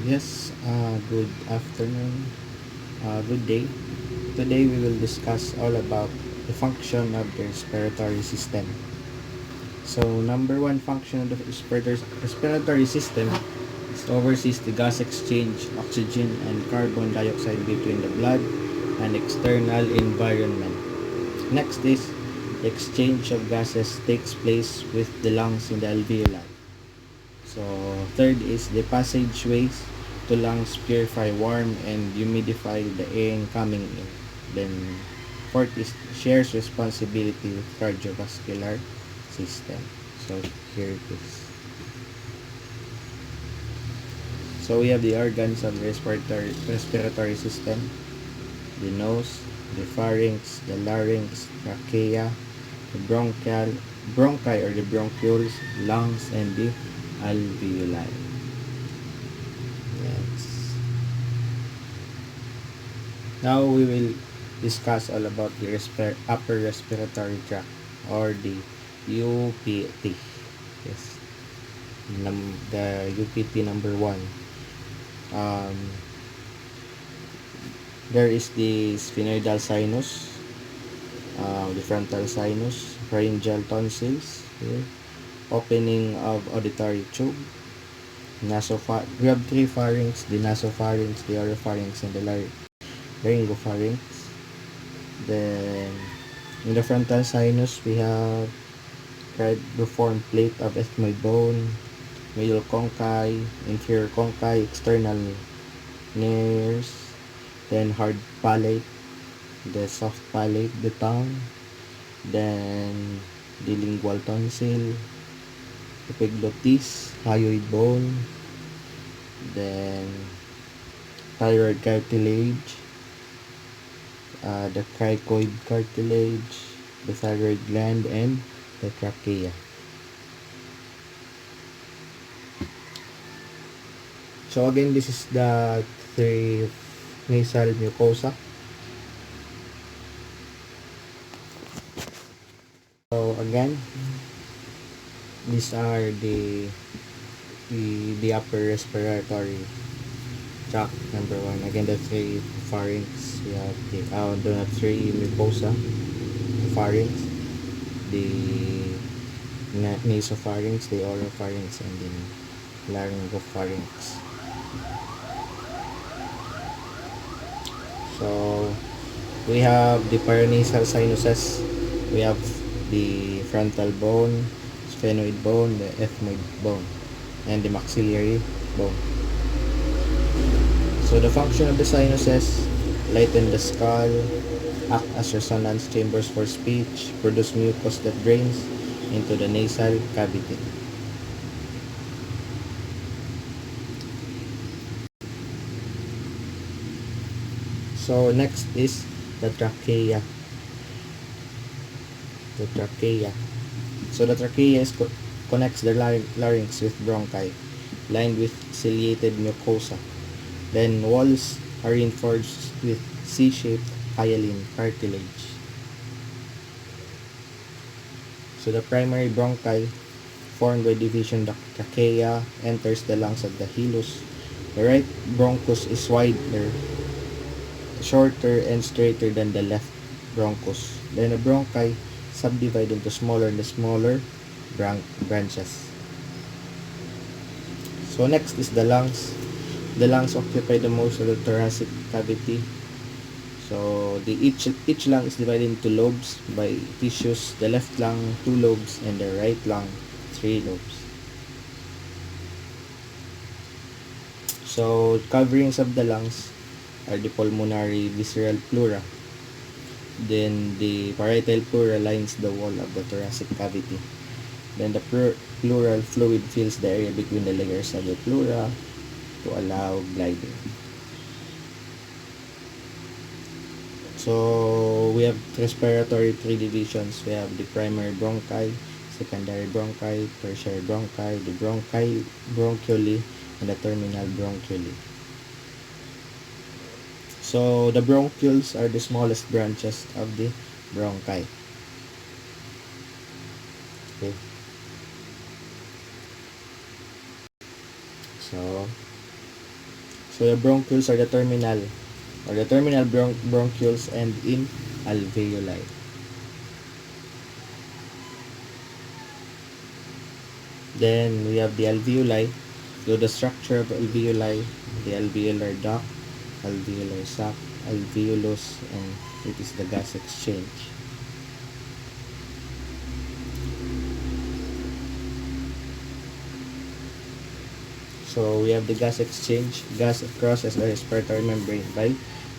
Yes, good afternoon, good day. Today we will discuss all about the function of the respiratory system. So, number one function of the respiratory system is to oversees the gas exchange, oxygen, and carbon dioxide between the blood and external environment. Next is the exchange of gases takes place with the lungs in the alveoli. So, third is the passageways to lungs purify, warm, and humidify the air coming in. Then, fourth is shares responsibility with cardiovascular system. So, here it is. So, we have the organs of the respiratory system: the nose, the pharynx, the larynx, trachea, the bronchi or the bronchioles, lungs, and the alveoli. Yes. Now we will discuss all about the upper respiratory tract or the UPT. Yes. The UPT number one. Um, there is the sphenoidal sinus, the frontal sinus, pharyngeal tonsils, here, opening of auditory tube, we have three pharynx: the nasopharynx, the oropharynx, and the laryngopharynx. Then in the frontal sinus, we have cribriform plate of ethmoid bone, middle conchi, inferior conchi, external nares, then hard palate, the soft palate, the tongue, then the lingual tonsil, epiglottis, hyoid bone, then thyroid cartilage, the cricoid cartilage, the thyroid gland, and the trachea. So again, this is the three nasal mucosa. So again, these are the upper respiratory tract number one. Again, the three pharynx. We have the three mucosa, the pharynx, the nasopharynx, the oropharynx, and the laryngopharynx. So we have the paranasal sinuses. We have the frontal bone, sphenoid bone, the ethmoid bone, and the maxillary bone. So the function of the sinuses: lighten the skull, act as resonance chambers for speech, produce mucus that drains into the nasal cavity. So next is the trachea. The trachea. So the trachea connects the larynx with bronchi, lined with ciliated mucosa. Then walls are reinforced with C-shaped hyaline cartilage. So the primary bronchi, formed by division the trachea, enters the lungs of the hilus. The right bronchus is wider, shorter, and straighter than the left bronchus. Then the bronchi subdivide into smaller and smaller branches. So next is the lungs. The lungs occupy the most of the thoracic cavity. So each lung is divided into lobes by tissues. The left lung 2 lobes and the right lung 3 lobes. So coverings of the lungs are the pulmonary visceral pleura. Then the parietal pleura lines the wall of the thoracic cavity. Then the pleural fluid fills the area between the layers of the pleura to allow gliding. So we have respiratory three divisions. We have the primary bronchi, secondary bronchi, tertiary bronchi, the bronchioli, and the terminal bronchioli. So the bronchioles are the smallest branches of the bronchi. Okay. So So the bronchioles are the terminal bronchioles and in alveoli. Then we have the alveoli. So the structure of alveoli, the alveolar duct, alveolar sac, alveolus, and it is the gas exchange. So we have the gas exchange. Gas crosses the respiratory membrane by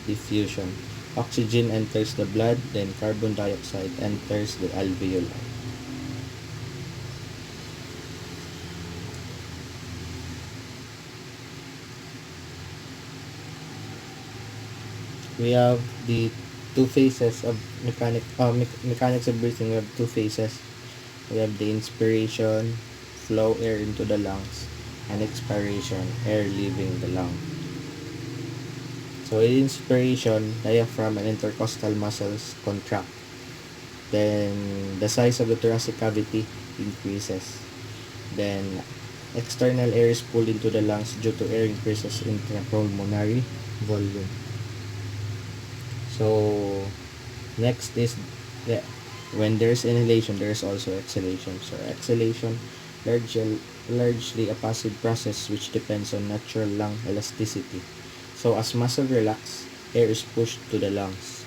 diffusion. Oxygen enters the blood, then carbon dioxide enters the alveoli. We have the two phases of mechanics of breathing. We have two phases. We have the inspiration, flow air into the lungs, and expiration, air leaving the lung. So in inspiration, diaphragm and intercostal muscles contract. Then the size of the thoracic cavity increases. Then external air is pulled into the lungs due to air increases in pulmonary volume. So next is the, when there's inhalation, there's also exhalation. So exhalation, largely a passive process which depends on natural lung elasticity. So as muscle relax, air is pushed to the lungs.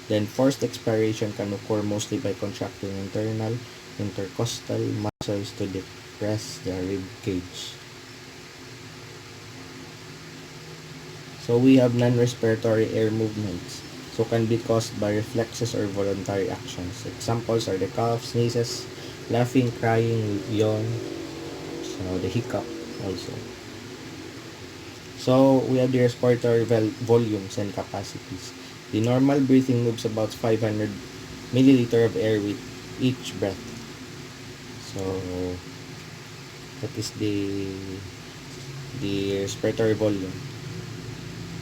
Then forced expiration can occur mostly by contracting internal intercostal muscles to depress the rib cage. So we have non-respiratory air movements. So can be caused by reflexes or voluntary actions. Examples are the cough, sneezes, laughing, crying, yawn, so the hiccup also. So we have the respiratory volumes and capacities. The normal breathing moves about 500 milliliter of air with each breath. So that is the respiratory volume.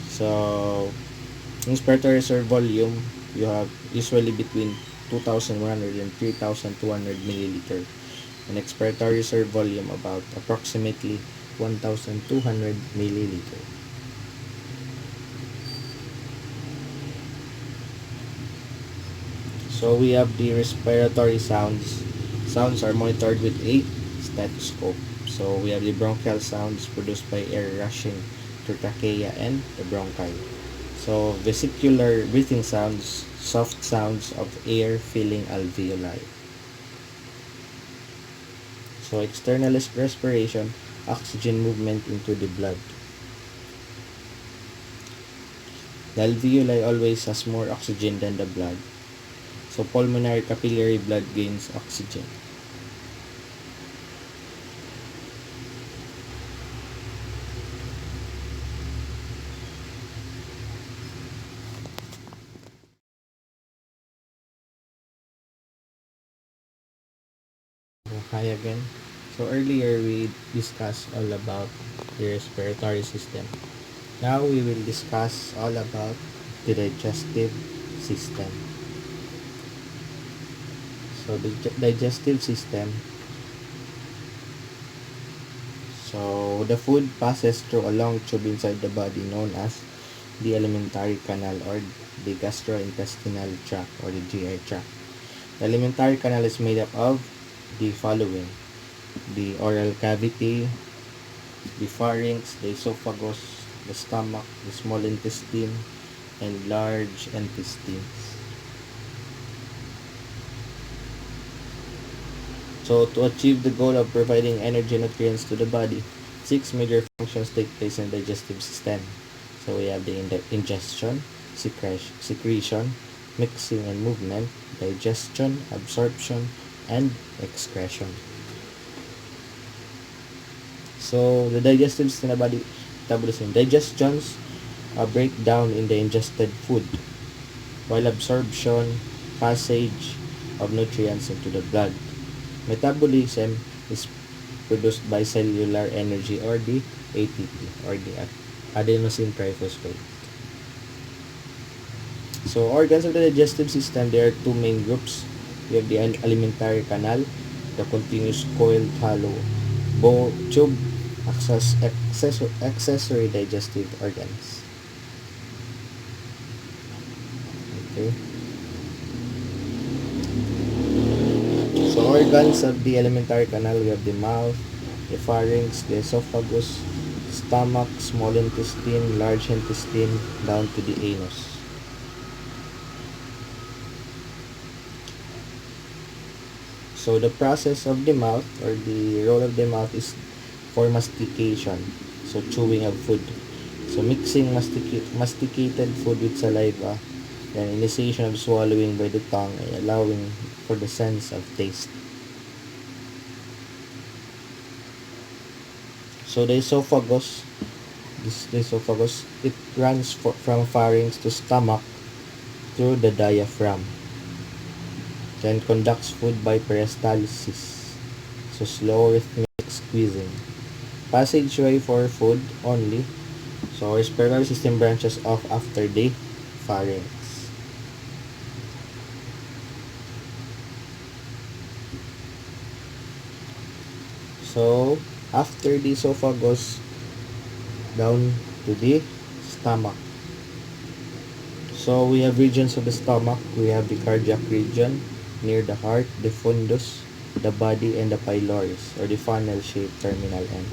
So respiratory reserve volume, you have usually between 2,100 and 3,200 milliliter. And expiratory reserve volume about approximately 1,200 milliliter. So we have the respiratory sounds. Sounds are monitored with a stethoscope. So we have the bronchial sounds produced by air rushing through trachea and the bronchi. So vesicular breathing sounds, soft sounds of air filling alveoli. So external respiration, oxygen movement into the blood. The alveoli always has more oxygen than the blood. So pulmonary capillary blood gains oxygen. Hi again. So earlier we discussed all about the respiratory system. Now we will discuss all about the digestive system. So the digestive system. So the food passes through a long tube inside the body known as the alimentary canal or the gastrointestinal tract or the GI tract. The alimentary canal is made up of the following: the oral cavity, the pharynx, the esophagus, the stomach, the small intestine, and large intestines. So to achieve the goal of providing energy and nutrients to the body, 6 major functions take place in the digestive system. So we have the ingestion, secretion, mixing and movement, digestion, absorption, and excretion. So the digestive system of body metabolism. Digestions break down in the ingested food, while absorption, passage of nutrients into the blood. Metabolism is produced by cellular energy or the ATP or the adenosine triphosphate. So organs of the digestive system, there are two main groups. We have the alimentary canal, the continuous coiled hollow tube accessory digestive organs. Okay. So organs of the alimentary canal, we have the mouth, the pharynx, the esophagus, stomach, small intestine, large intestine, down to the anus. So the process of the mouth, or the role of the mouth, is for mastication. So chewing of food. So mixing masticated food with saliva, then initiation of swallowing by the tongue, and allowing for the sense of taste. So the esophagus, it runs from pharynx to stomach through the diaphragm. Then conducts food by peristalsis. So slow rhythmic squeezing. Passageway for food only. So respiratory system branches off after the pharynx. So after the esophagus, down to the stomach. So we have regions of the stomach. We have the cardiac region near the heart, the fundus, the body, and the pylorus, or the funnel-shaped terminal end.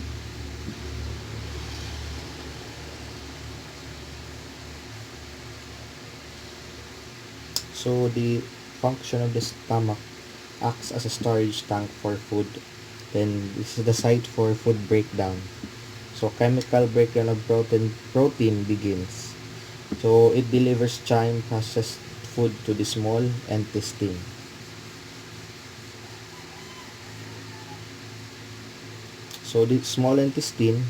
So the function of the stomach acts as a storage tank for food. Then this is the site for food breakdown. So chemical breakdown of protein begins. So it delivers chyme processed food to the small intestine. So the small intestine,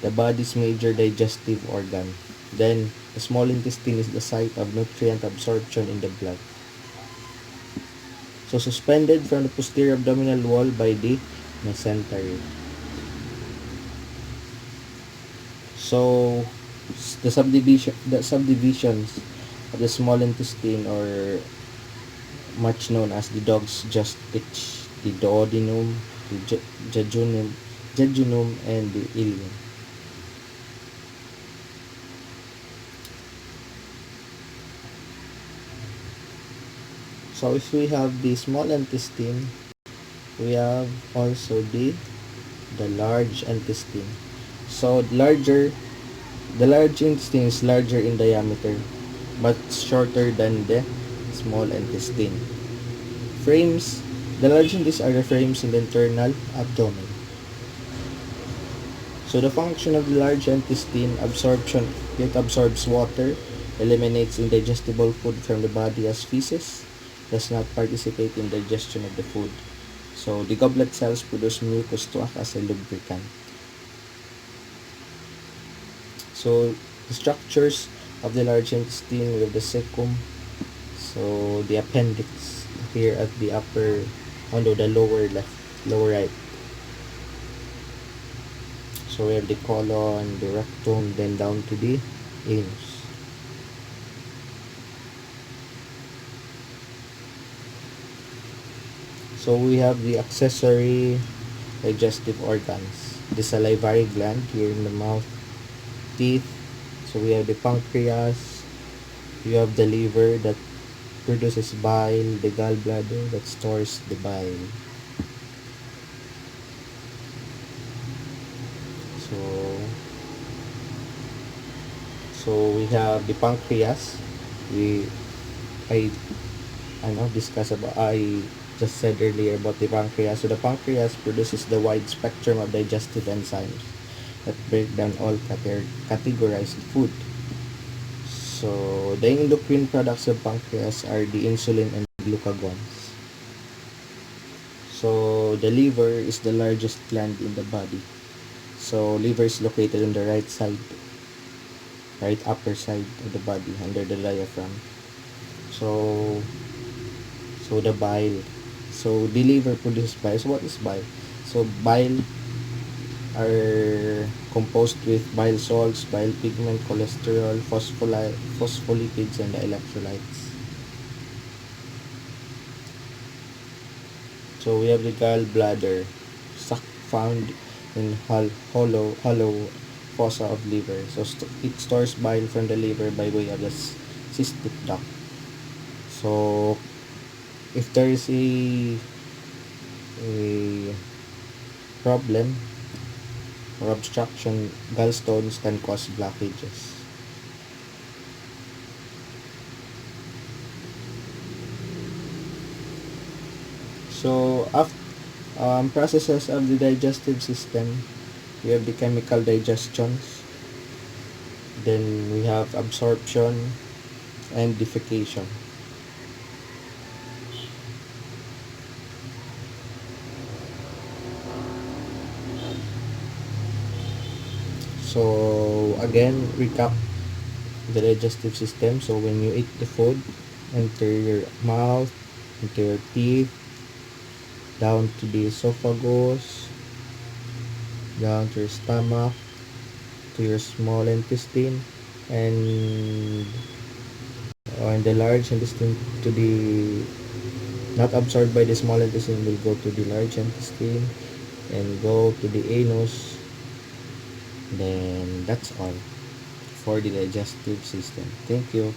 the body's major digestive organ. Then the small intestine is the site of nutrient absorption in the blood. So suspended from the posterior abdominal wall by the mesentery. So the subdivisions of the small intestine, or much known as the dog's stitch, the duodenum, the jejunum, and the ileum. So if we have the small intestine, we have also the large intestine. So the large intestine is larger in diameter but shorter than the small intestine. Frames, the large intestine are the frames in the internal abdomen. So the function of the large intestine, absorption, it absorbs water, eliminates indigestible food from the body as feces, does not participate in digestion of the food. So the goblet cells produce mucus to act as a lubricant. So the structures of the large intestine, with the cecum, so the appendix here at the upper, the lower left, lower right. So we have the colon, the rectum, then down to the anus. So we have the accessory digestive organs. The salivary gland here in the mouth, teeth. So we have the pancreas. You have the liver that produces bile, the gallbladder that stores the bile. So we have the pancreas. I just said earlier about the pancreas. So the pancreas produces the wide spectrum of digestive enzymes that break down all categorized food. So the endocrine products of pancreas are the insulin and glucagons. So the liver is the largest gland in the body. So liver is located on the right upper side of the body, under the diaphragm. So the bile. So the liver produces bile. So what is bile? So bile are composed with bile salts, bile pigment, cholesterol, phospholipids, and the electrolytes. So we have the gallbladder, found in hollow fossa of liver. So it stores bile from the liver by way of the cystic duct. So if there is a problem or obstruction, gallstones can cause blockages. So processes of the digestive system, we have the chemical digestions, then we have absorption and defecation. So again, recap the digestive system. So when you eat the food, enter your mouth, into your teeth, down to the esophagus, down to your stomach, to your small intestine, and on the large intestine to the not absorbed by the small intestine will go to the large intestine and go to the anus. Then that's all for the digestive system. Thank you.